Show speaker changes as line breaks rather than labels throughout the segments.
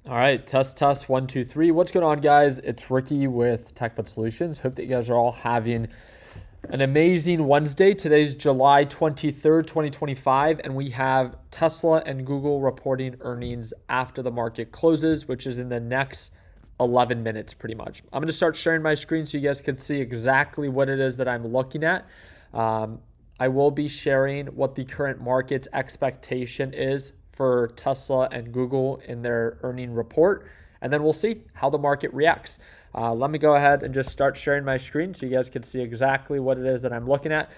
All right, test, 1, 2, 3. What's going on, guys? It's Ricky with TechBud Solutions. Hope that you guys are all having an amazing Wednesday. Today's July 23rd, 2025, and we have Tesla and Google reporting earnings after the market closes, which is in the next 11 minutes, pretty much. I'm going to start sharing my screen so you guys can see exactly what it is that I'm looking at. I will be sharing what the current market's expectation is for Tesla and Google in their earning report, and then we'll see how the market reacts. Let me go ahead and just start sharing my screen so you guys can see exactly what it is that I'm looking at.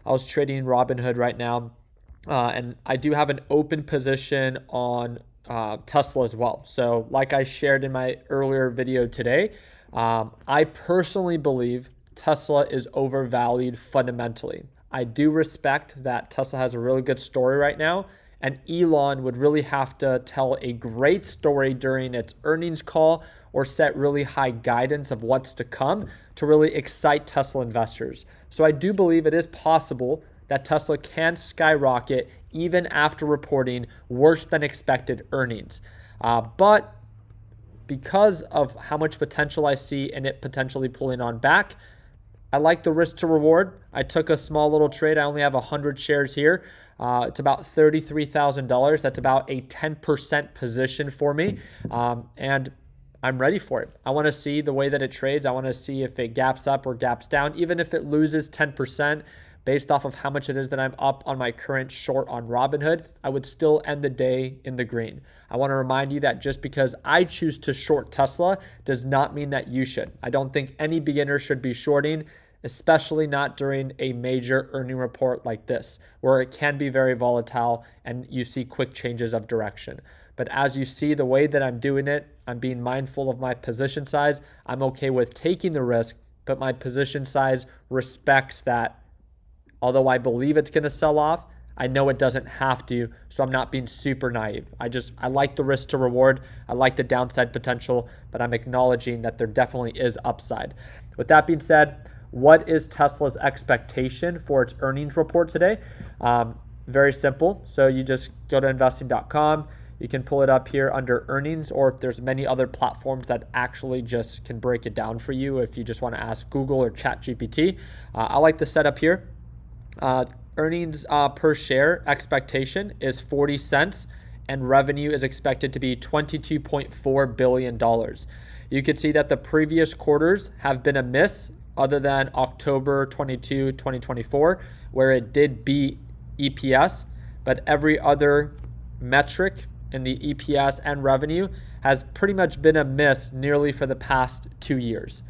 I was trading Robinhood right now, and I do have an open position on Tesla as well. So like I shared in my earlier video today, I personally believe Tesla is overvalued fundamentally. I do respect that Tesla has a really good story right now, and Elon would really have to tell a great story during its earnings call or set really high guidance of what's to come to really excite Tesla investors. So I do believe it is possible that Tesla can skyrocket even after reporting worse than expected earnings. But because of how much potential I see in it potentially pulling on back, I like the risk to reward. I took a small little trade. I only have 100 shares here. It's about $33,000. That's about a 10% position for me. And I'm ready for it. I want to see the way that it trades. I want to see if it gaps up or gaps down. Even if it loses 10% based off of how much it is that I'm up on my current short on Robinhood, I would still end the day in the green. I want to remind you that just because I choose to short Tesla does not mean that you should. I don't think any beginner should be shorting, especially not during a major earning report like this, where it can be very volatile and you see quick changes of direction. But as you see the way that I'm doing it, I'm being mindful of my position size. I'm okay with taking the risk, but my position size respects that. Although I believe it's going to sell off, I know it doesn't have to, so I'm not being super naive. I like the risk to reward. I like the downside potential, but I'm acknowledging that there definitely is upside. With that being said, what is Tesla's expectation for its earnings report today? Very simple. So you just go to investing.com. You can pull it up here under earnings, or there's many other platforms that actually just can break it down for you if you just want to ask Google or ChatGPT. I like the setup here. Earnings per share expectation is 40 cents, and revenue is expected to be $22.4 billion. You can see that the previous quarters have been a miss, other than October 22, 2024, where it did beat EPS, but every other metric in the EPS and revenue has pretty much been a miss nearly for the past 2 years.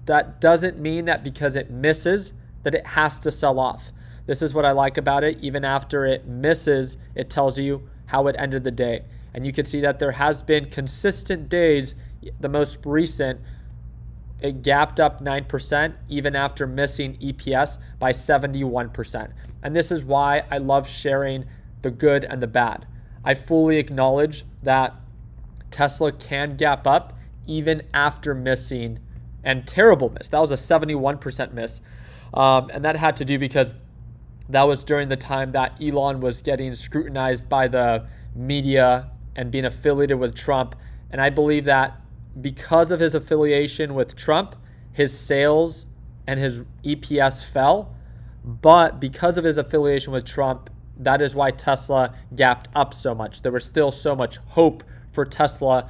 That doesn't mean that because it misses that it has to sell off. This is what I like about it. Even after it misses, it tells you how it ended the day. And you can see that there has been consistent days, the most recent, it gapped up 9% even after missing EPS by 71%. And this is why I love sharing the good and the bad. I fully acknowledge that Tesla can gap up even after missing, and terrible miss. That was a 71% miss. And that had to do because that was during the time that Elon was getting scrutinized by the media and being affiliated with Trump. And I believe that because of his affiliation with Trump, his sales and his EPS fell. But because of his affiliation with Trump, that is why Tesla gapped up so much. There was still so much hope for Tesla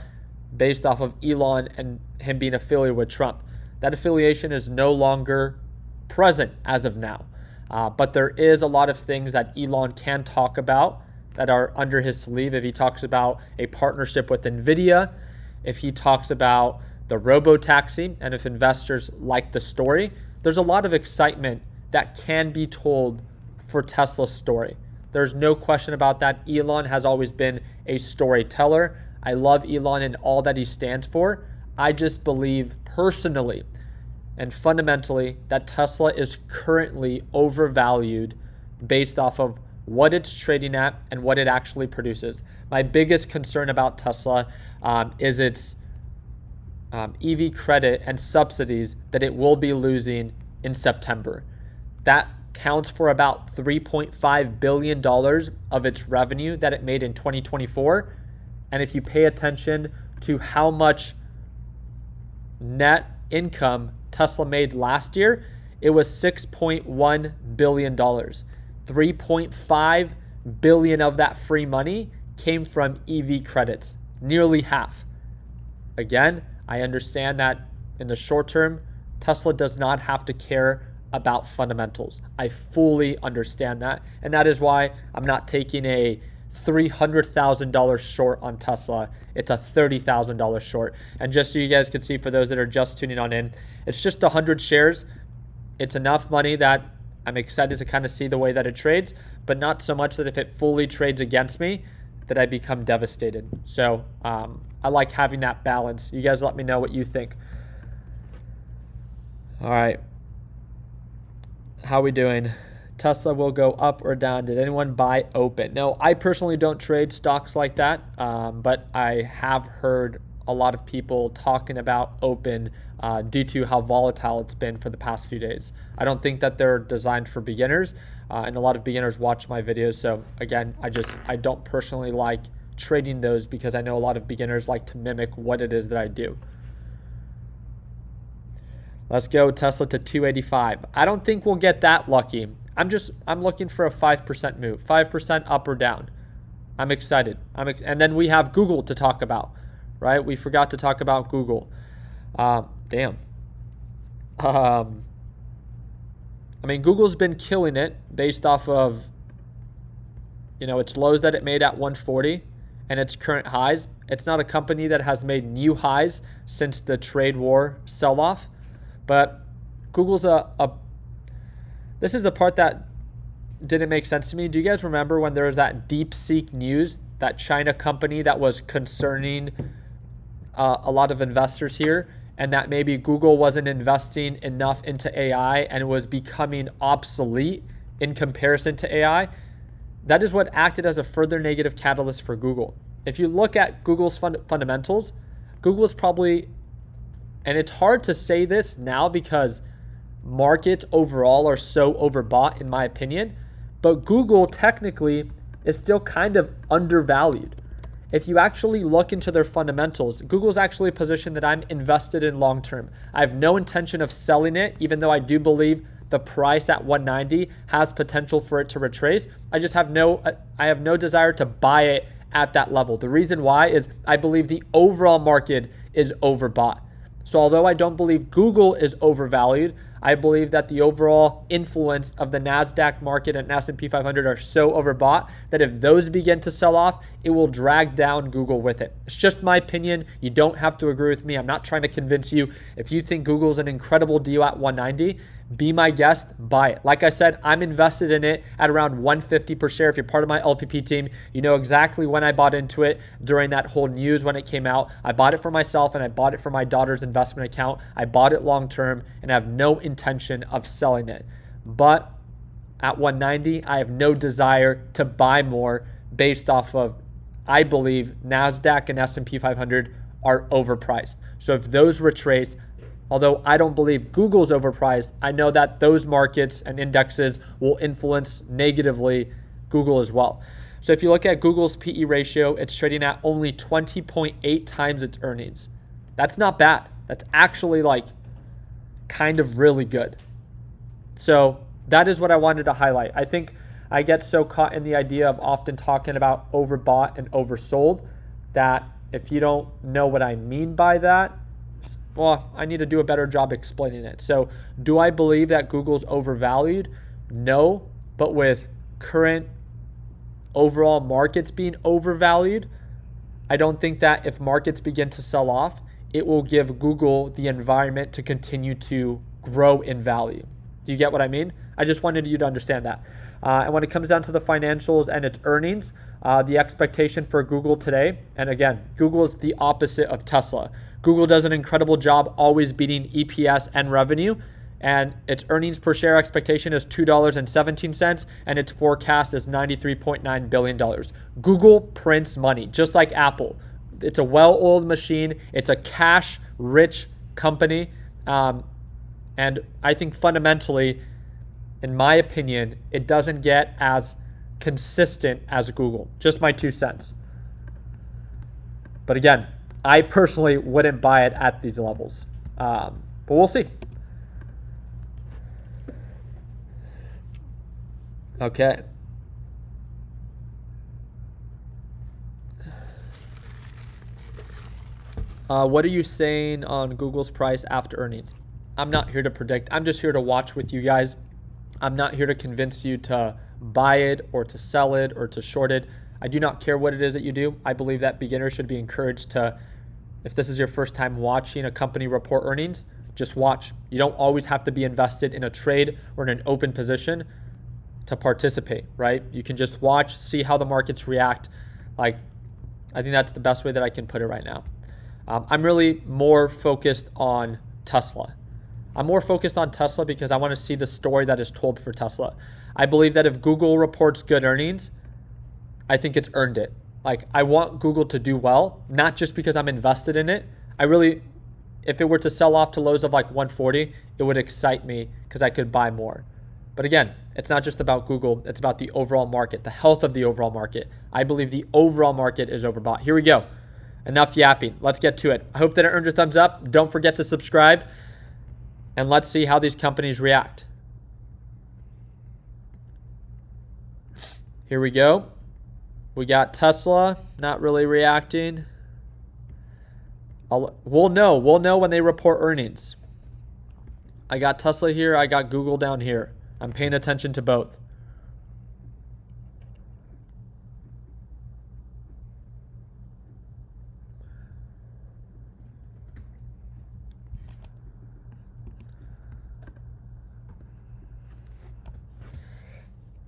based off of Elon and him being affiliated with Trump. That affiliation is no longer present as of now. But there is a lot of things that Elon can talk about that are under his sleeve. If he talks about a partnership with NVIDIA, if he talks about the robo-taxi, and if investors like the story, there's a lot of excitement that can be told for Tesla's story. There's no question about that. Elon has always been a storyteller. I love Elon and all that he stands for. I just believe personally and fundamentally that Tesla is currently overvalued based off of what it's trading at and what it actually produces. My biggest concern about Tesla is its EV credit and subsidies that it will be losing in September. That counts for about $3.5 billion of its revenue that it made in 2024. And if you pay attention to how much net income Tesla made last year, it was $6.1 billion. 3.5 billion of that free money came from EV credits, nearly half. Again, I understand that in the short term, Tesla does not have to care about fundamentals. I fully understand that. And that is why I'm not taking a $300,000 short on Tesla. It's a $30,000 short. And just so you guys can see, for those that are just tuning on in, it's just 100 shares. It's enough money that I'm excited to kind of see the way that it trades, but not so much that if it fully trades against me, that I become devastated. So I like having that balance. You guys let me know what you think. All right. How we doing? Tesla will go up or down. Did anyone buy open? No, I personally don't trade stocks like that, but I have heard a lot of people talking about open due to how volatile it's been for the past few days. I don't think that they're designed for beginners, and a lot of beginners watch my videos. So again, I don't personally like trading those because I know a lot of beginners like to mimic what it is that I do. Let's go Tesla to 285. I don't think we'll get that lucky. I'm looking for a 5% move, 5% up or down. I'm excited. And then we have Google to talk about, right? We forgot to talk about Google. Damn. I mean, Google's been killing it based off of, its lows that it made at 140 and its current highs. It's not a company that has made new highs since the trade war sell-off, but Google's this is the part that didn't make sense to me. Do you guys remember when there was that DeepSeek news, that China company that was concerning a lot of investors here, and that maybe Google wasn't investing enough into AI and was becoming obsolete in comparison to AI? That is what acted as a further negative catalyst for Google. If you look at Google's fundamentals, Google's probably, and it's hard to say this now because markets overall are so overbought in my opinion, but Google technically is still kind of undervalued. If you actually look into their fundamentals, Google's actually a position that I'm invested in long term. I have no intention of selling it, even though I do believe the price at 190 has potential for it to retrace. I have no desire to buy it at that level. The reason why is I believe the overall market is overbought. So although I don't believe Google is overvalued, I believe that the overall influence of the NASDAQ market and S&P 500 are so overbought that if those begin to sell off, it will drag down Google with it. It's just my opinion. You don't have to agree with me. I'm not trying to convince you. If you think Google's an incredible deal at 190, be my guest, buy it. Like I said, I'm invested in it at around 150 per share. If you're part of my LPP team, you know exactly when I bought into it during that whole news when it came out. I bought it for myself and I bought it for my daughter's investment account. I bought it long term and I have no intention of selling it. But at 190, I have no desire to buy more based off of, I believe, NASDAQ and S&P 500 are overpriced. So if those retrace, although I don't believe Google's overpriced, I know that those markets and indexes will influence negatively Google as well. So if you look at Google's PE ratio, it's trading at only 20.8 times its earnings. That's not bad. That's actually kind of really good. So that is what I wanted to highlight. I think I get so caught in the idea of often talking about overbought and oversold that if you don't know what I mean by that, well, I need to do a better job explaining it. So do I believe that Google's overvalued? No, but with current overall markets being overvalued, I don't think that if markets begin to sell off, it will give Google the environment to continue to grow in value. Do you get what I mean? I just wanted you to understand that. And when it comes down to the financials and its earnings, the expectation for Google today, and again, Google is the opposite of Tesla. Google does an incredible job always beating EPS and revenue, and its earnings per share expectation is $2.17, and its forecast is $93.9 billion. Google prints money, just like Apple. It's a well-oiled machine. It's a cash-rich company, and I think fundamentally, in my opinion, it doesn't get as consistent as Google. Just my 2 cents. But again, I personally wouldn't buy it at these levels. But we'll see. Okay. What are you saying on Google's price after earnings? I'm not here to predict. I'm just here to watch with you guys. I'm not here to convince you to buy it or to sell it or to short it. I do not care what it is that you do. I believe that beginners should be encouraged to, if this is your first time watching a company report earnings, just watch. You don't always have to be invested in a trade or in an open position to participate, right? You can just watch, see how the markets react. Like, I think that's the best way that I can put it right now. I'm really more focused on Tesla. I'm more focused on Tesla because I want to see the story that is told for Tesla. I believe that if Google reports good earnings, I think it's earned it. Like, I want Google to do well, not just because I'm invested in it. I really, if it were to sell off to lows of like 140, it would excite me because I could buy more. But again, it's not just about Google. It's about the overall market, the health of the overall market. I believe the overall market is overbought. Here we go. Enough yapping. Let's get to it. I hope that it earned your thumbs up. Don't forget to subscribe. And let's see how these companies react. Here we go. We got Tesla not really reacting. We'll know when they report earnings. I got Tesla here. I got Google down here. I'm paying attention to both.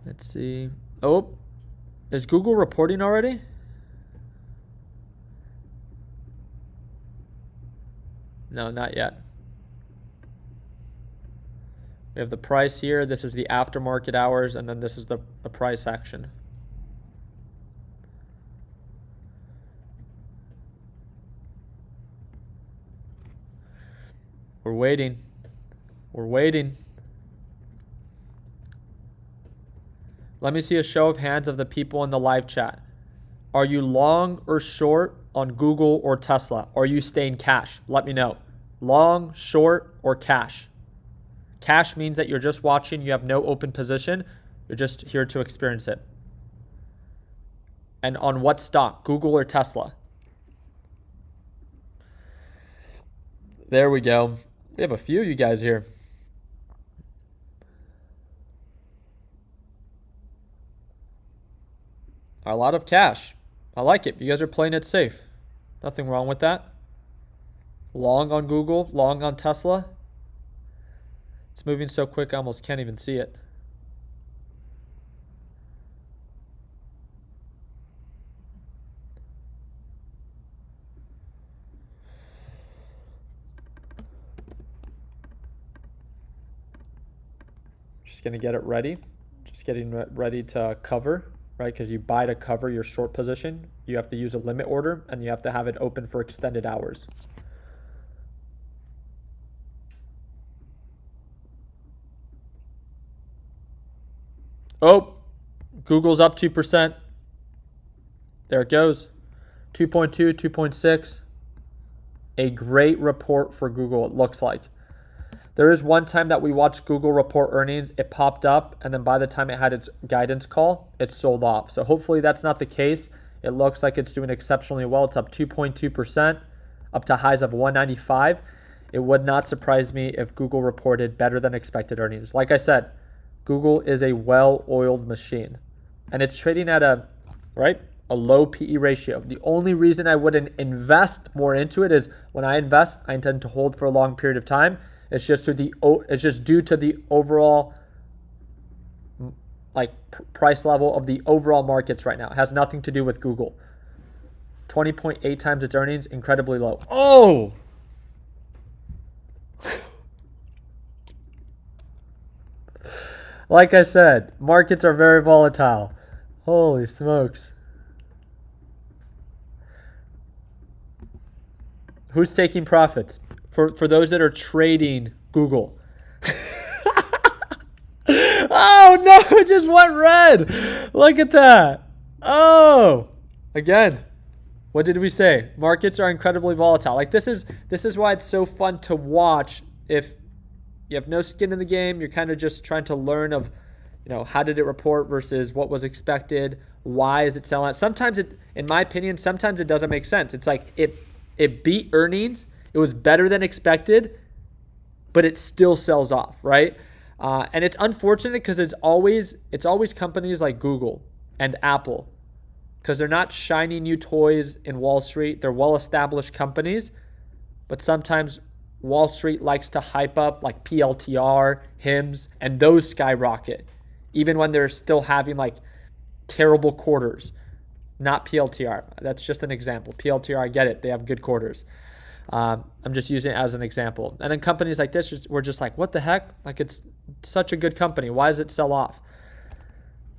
Let's see. Oh, is Google reporting already? No, not yet. We have the price here. This is the aftermarket hours, and then this is the price action. We're waiting. We're waiting. Let me see a show of hands of the people in the live chat. Are you long or short on Google or Tesla? Or are you staying cash? Let me know. Long, short, or cash? Cash means that you're just watching. You have no open position. You're just here to experience it. And on what stock? Google or Tesla? There we go. We have a few of you guys here. A lot of cash. I like it. You guys are playing it safe. Nothing wrong with that. Long on Google, long on Tesla. It's moving so quick I almost can't even see it. Just going to get it ready. Just getting ready to cover. Right, because you buy to cover your short position, you have to use a limit order, and you have to have it open for extended hours. Oh, Google's up 2%. There it goes. 2.2, 2.6. A great report for Google, it looks like. There is one time that we watched Google report earnings, it popped up, and then by the time it had its guidance call, it sold off. So hopefully that's not the case. It looks like it's doing exceptionally well. It's up 2.2%, up to highs of 195. It would not surprise me if Google reported better than expected earnings. Like I said, Google is a well-oiled machine, and it's trading at a low PE ratio. The only reason I wouldn't invest more into it is when I invest, I intend to hold for a long period of time. It's just due to the overall price level of the overall markets right now. It has nothing to do with Google. 20.8 times its earnings, incredibly low. Oh! Like I said, markets are very volatile. Holy smokes. Who's taking profits? For those that are trading Google. Oh no, it just went red. Look at that. Oh, again, What did we say? Markets are incredibly volatile. Like this is why it's so fun to watch. If you have no skin in the game, you're kind of just trying to learn of, how did it report versus what was expected? Why is it selling? Sometimes in my opinion, sometimes it doesn't make sense. It's like it beat earnings. It was better than expected, but it still sells off, right? And it's unfortunate because it's always companies like Google and Apple, because they're not shiny new toys in Wall Street. They're well-established companies, but sometimes Wall Street likes to hype up like PLTR, HIMS, and those skyrocket, even when they're still having like terrible quarters. Not PLTR. That's just an example. PLTR, I get it. They have good quarters. I'm just using it as an example. And then companies like this, we're just like, what the heck? Like, it's such a good company. Why does it sell off?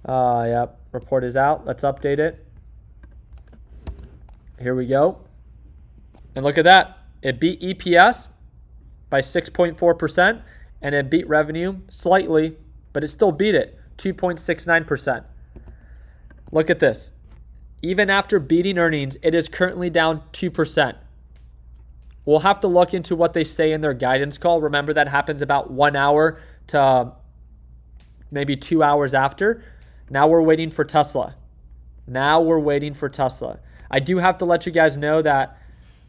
Yep. Report is out. Let's update it. Here we go. And look at that. It beat EPS by 6.4%, and it beat revenue slightly, but it still beat it, 2.69%. Look at this. Even after beating earnings, it is currently down 2%. We'll have to look into what they say in their guidance call. Remember, that happens about 1 hour to maybe 2 hours after. Now we're waiting for Tesla. I do have to let you guys know that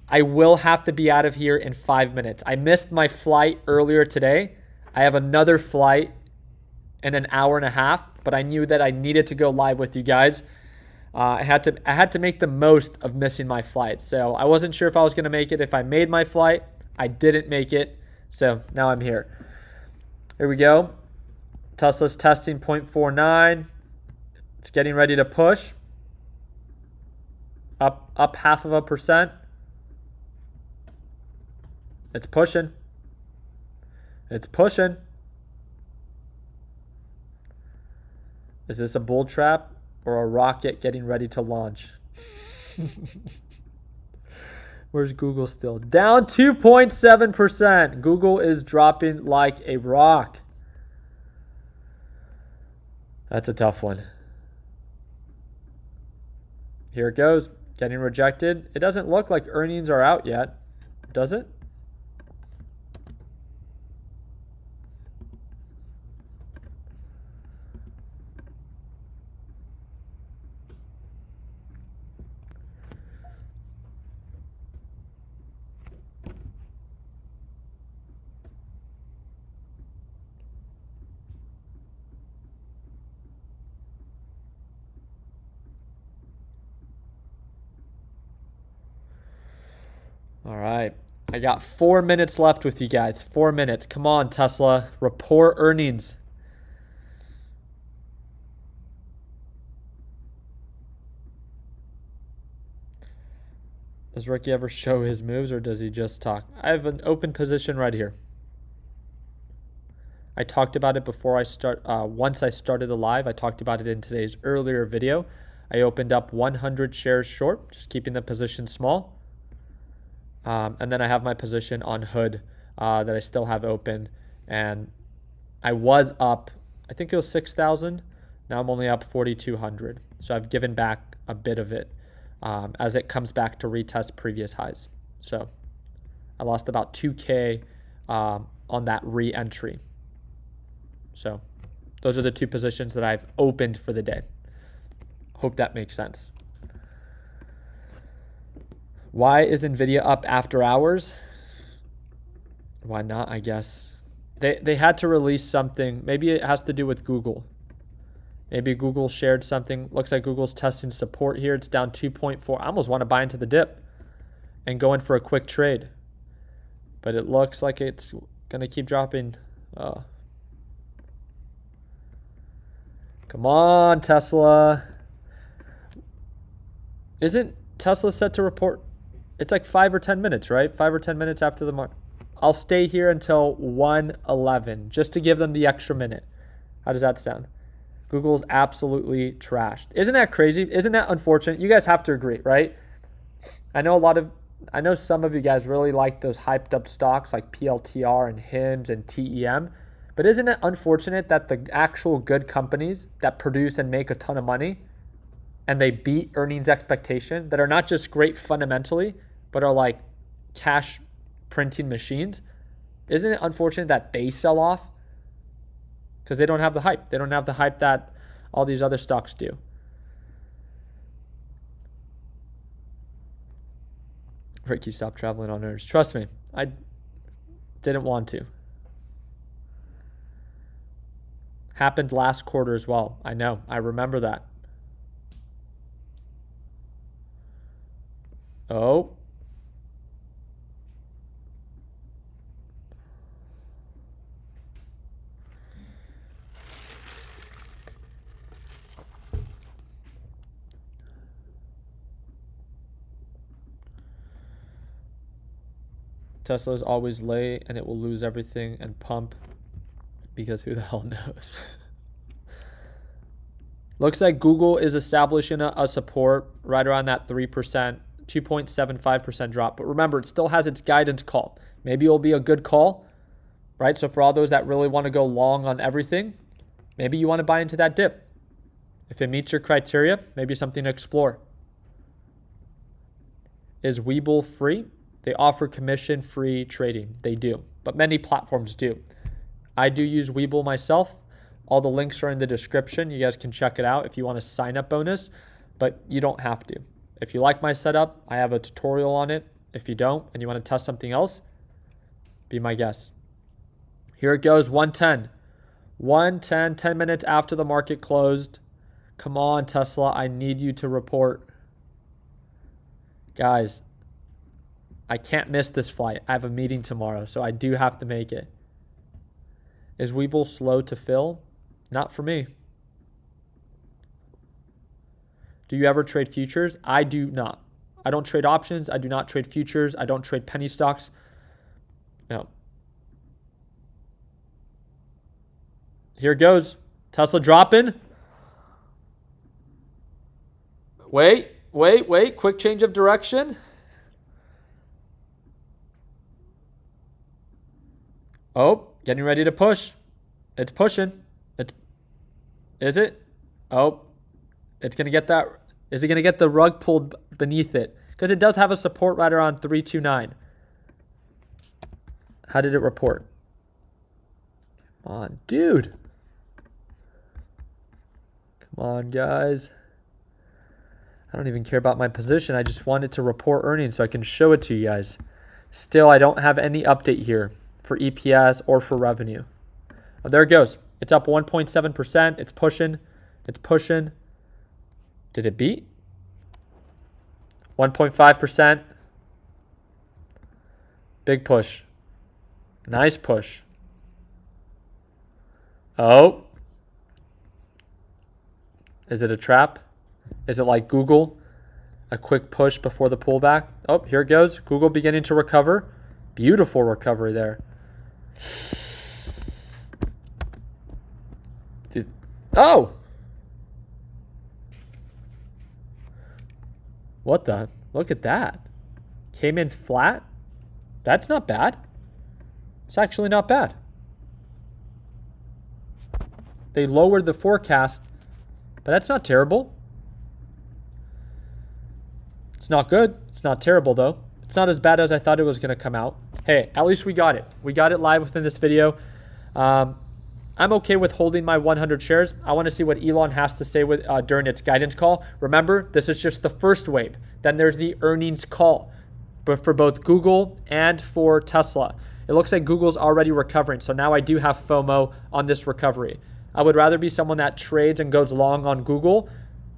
I will have to be out of here in 5 minutes. I missed my flight earlier today. I have another flight in an hour and a half, but I knew that I needed to go live with you guys. I had to make the most of missing my flight. So I wasn't sure if I was going to make it. If I made my flight, I didn't make it. So now I'm here. Here we go. Tesla's testing 0.49. It's getting ready to push. Up 0.5%. It's pushing. Is this a bull trap or a rocket getting ready to launch? Where's Google still? Down 2.7%. Google is dropping like a rock. That's a tough one. Here it goes. Getting rejected. It doesn't look like earnings are out yet, does it? All right. I got 4 minutes left with you guys. 4 minutes. Come on, Tesla. Report earnings. Does Ricky ever show his moves, or does he just talk? I have an open position right here. I talked about it before I start. Once I started the live, I talked about it in today's earlier video. I opened up 100 shares short, just keeping the position small. And then I have my position on Hood that I still have open. And I was up, I think it was 6,000. Now I'm only up 4,200. So I've given back a bit of it as it comes back to retest previous highs. So I lost about 2K on that re-entry. So those are the two positions that I've opened for the day. Hope that makes sense. Why is NVIDIA up after hours? Why not, I guess. They had to release something. Maybe it has to do with Google. Maybe Google shared something. Looks like Google's testing support here. It's down 2.4. I almost want to buy into the dip and go in for a quick trade. But it looks like it's going to keep dropping. Come on, Tesla. Isn't Tesla set to report? It's like 5 or 10 minutes, right? 5 or 10 minutes after the market. I'll stay here until 1:11 just to give them the extra minute. How does that sound? Google's absolutely trashed. Isn't that crazy? Isn't that unfortunate? You guys have to agree, right? I know some of you guys really like those hyped up stocks like PLTR and HIMS and TEM. But isn't it unfortunate that the actual good companies that produce and make a ton of money and they beat earnings expectation, that are not just great fundamentally, but are like cash printing machines, isn't it unfortunate that they sell off? Because they don't have the hype. They don't have the hype that all these other stocks do. Ricky, stop traveling on nerves. Trust me, I didn't want to. Happened last quarter as well. I know. I remember that. Oh. Tesla is always late and it will lose everything and pump because who the hell knows? Looks like Google is establishing a support right around that 3%, 2.75% drop. But remember, it still has its guidance call. Maybe it'll be a good call, right? So for all those that really want to go long on everything, maybe you want to buy into that dip. If it meets your criteria, maybe something to explore. Is Webull free? They offer commission-free trading. They do, but many platforms do. I do use Webull myself. All the links are in the description. You guys can check it out if you want a sign-up bonus, but you don't have to. If you like my setup, I have a tutorial on it. If you don't and you want to test something else, be my guest. Here it goes, 110. 110, 10 minutes after the market closed. Come on, Tesla, I need you to report. Guys, I can't miss this flight. I have a meeting tomorrow, so I do have to make it. Is Webull slow to fill? Not for me. Do you ever trade futures? I do not. I don't trade options. I do not trade futures. I don't trade penny stocks. No. Here it goes. Tesla dropping. Wait. Quick change of direction. Oh, getting ready to push. It's pushing. Is it? Oh, it's going to get that. Is it going to get the rug pulled beneath it? Because it does have a support right around 329. How did it report? Come on, dude. Come on, guys. I don't even care about my position. I just wanted to report earnings so I can show it to you guys. Still, I don't have any update here for EPS or for revenue. Oh, there it goes. It's up 1.7%. It's pushing. It's pushing. Did it beat? 1.5%. Big push. Nice push. Oh. Is it a trap? Is it like Google? A quick push before the pullback? Oh, here it goes. Google beginning to recover. Beautiful recovery there. Oh! What the? Look at that. Came in flat. That's not bad. It's actually not bad. They lowered the forecast, but that's not terrible. It's not good. It's not terrible, though. It's not as bad as I thought it was going to come out. Hey, at least we got it. We got it live within this video. I'm okay with holding my 100 shares. I want to see what Elon has to say with during its guidance call. Remember, this is just the first wave. Then there's the earnings call, but for both Google and for Tesla. It looks like Google's already recovering, so now I do have FOMO on this recovery. I would rather be someone that trades and goes long on Google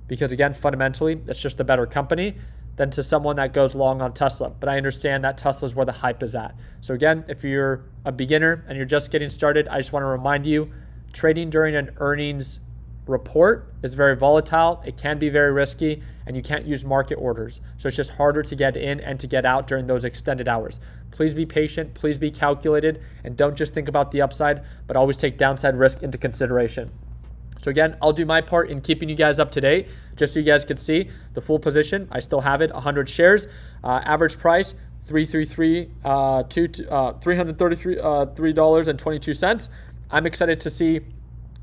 because, again, fundamentally, it's just a better company than to someone that goes long on Tesla. But I understand that Tesla's where the hype is at. So again, if you're a beginner and you're just getting started, I just want to remind you, trading during an earnings report is very volatile. It can be very risky, and you can't use market orders. So it's just harder to get in and to get out during those extended hours. Please be patient, please be calculated, and don't just think about the upside, but always take downside risk into consideration. So again, I'll do my part in keeping you guys up to date, just so you guys can see the full position. I still have it, 100 shares. Average price, $333.22. I'm excited to see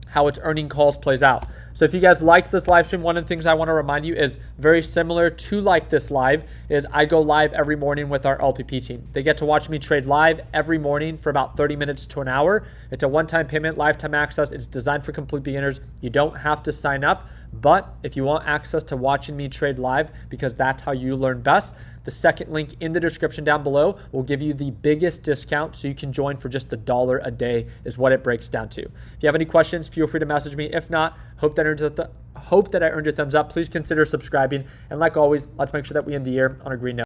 how its earning calls plays out. So if you guys liked this live stream, one of the things I want to remind you is very similar to like this live is I go live every morning with our LPP team. They get to watch me trade live every morning for about 30 minutes to an hour. It's a one-time payment, lifetime access. It's designed for complete beginners. You don't have to sign up, but if you want access to watching me trade live, because that's how you learn best, the second link in the description down below will give you the biggest discount, so you can join for just $1 a day is what it breaks down to. If you have any questions, feel free to message me. If not, hope that I earned your thumbs up. Please consider subscribing. And like always, let's make sure that we end the year on a green note.